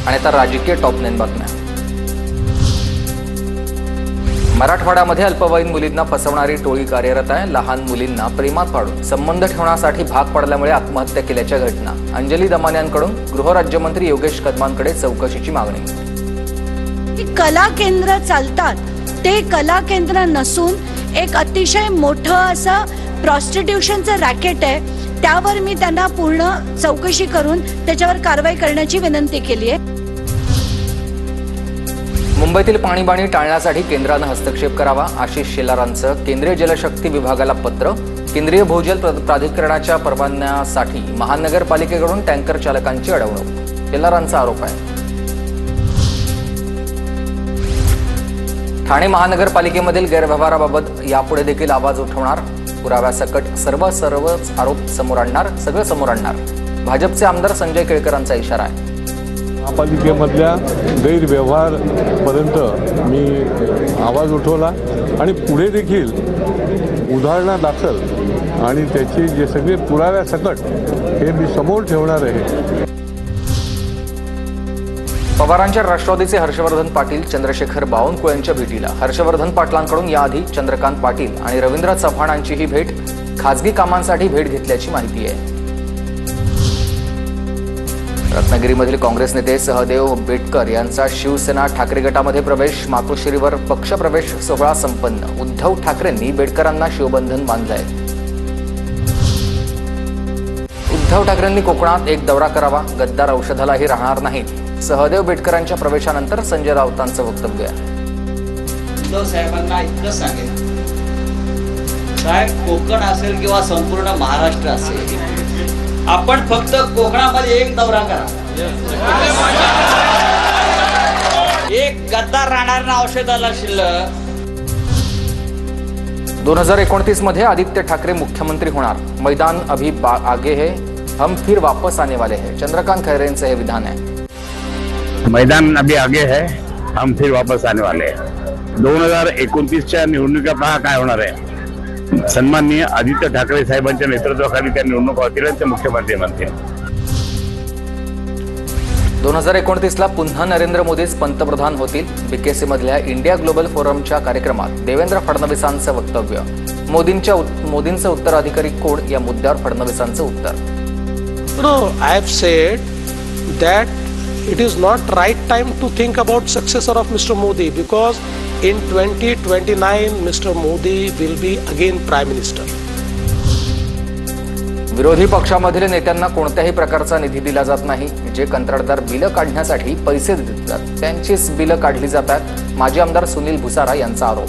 आणि आता राजकीय टॉप 9 बातम्या। मराठवाड्यामध्ये अल्पवयीन मुलींना फसवणारी टोळी कार्यरत आहे। लहान मुलींना प्रेमात पाडून संबंध ठेवण्यासाठी भाग पडल्यामुळे आत्महत्या केल्याच्या घटना। अंजली दमानियांकडून गृहराज्यमंत्री योगेश कदमांकडे चौकशीची मागणी। कला केंद्र चालतात ते कला केंद्र नसून एक अतिशय मोठं असं प्रॉस्टिट्यूशनचं रॅकेट आहे। त्यावर मी त्यांना पूर्ण चौकशी करून त्याच्यावर कारवाई करण्याची विनंती केली आहे। मुंबईतील पाणीबाणी टाळण्यासाठी केंद्राने हस्तक्षेप करावा। आशिष शेलारांचं केंद्रीय जलशक्ती विभागाला पत्र। केंद्रीय भूजल प्राधिकरणाच्या परवान्यासाठी महानगरपालिकेकडून टँकर चालकांची अडवणूक, शेलारांचा आरोप आहे। ठाणे महानगरपालिकेमधील गैरव्यवहाराबाबत यापुढे देखील आवाज उठवणार। पुराव्यासकट सर्व आरोप समोर आणणार। भाजपचे आमदार संजय केळकरांचा इशारा आहे। महापालिकेमधल्या गैरव्यवहारपर्यंत मी आवाज उठवला आणि पुढे देखील उदाहरणादाखल आणि त्याचे जे सगळे पुराव्यासकट हे मी समोर ठेवणार आहे। पवारांच्या राष्ट्रवादीचे हर्षवर्धन पाटील चंद्रशेखर बावनकुळेंच्या भेटीला। हर्षवर्धन पाटलांकडून याआधी चंद्रकांत पाटील आणि रवींद्र चव्हाणांची ही भेट खासगी कामांसाठी भेट घेतल्याची माहिती आहे। रत्नागिरीमधील काँग्रेस नेते सहदेव बेटकर यांचा शिवसेना ठाकरे गटामध्ये प्रवेश। मातोश्रीवर पक्षप्रवेश सोहळा संपन्न। उद्धव ठाकरेंनी बेटकरांना शिवबंधन बांधलंय। उद्धव ठाकरेंनी कोकणात एक दौरा करावा, गद्दार औषधालाही राहणार नाहीत। सहदेव बेटकरांच्या प्रवेशानंतर संजय राऊतांचं वक्तव्य आहे। उद्धव साहेबांना इतकं सांगेल, साहेब कोकण असेल किंवा संपूर्ण महाराष्ट्र असेल, आपण फक्त कोकणामध्ये एक दौरा करा, एक गद्दार राहणार ना औषधाला शिल्लक। 2029 मध्ये आदित्य ठाकरे मुख्यमंत्री होणार। मैदान अभी आगे है, हम फिर वापस आने वाले हैं। चंद्रकांत खैरेंचं हे विधान आहे। मैदान अभी आगे है, हम फिर वापस आने वाले हैं। 2029च्या निवडणुका पहा काय होणार आहे। सन्माननीय आदित्य ठाकरे साहेबांच्या नेतृत्वाखाली त्या निवडणुका होतील आणि ते मुख्यमंत्री बनतील। 2029ला पुन्हा नरेंद्र मोदीच पंतप्रधान होतील। बीकेसी मधल्या इंडिया ग्लोबल फोरमच्या कार्यक्रमात देवेंद्र फडणवीसांचं वक्तव्य। मोदींचं उत्तराधिकारी कोण या मुद्द्यावर फडणवीसांचं उत्तर। No, I have said that it is not right time to think about successor of Mr. Modi because in 2029 Mr. Modi will be again Prime Minister. विरोधी पक्षामधील नेत्यांना कोणत्याही प्रकारचा निधी दिला जात नाही। जे कंत्राटदार बिलं काढण्यासाठी पैसे देतात त्यांचीच बिलं काढली जातात। माजी आमदार सुनील भुसारा यांचा आरोप।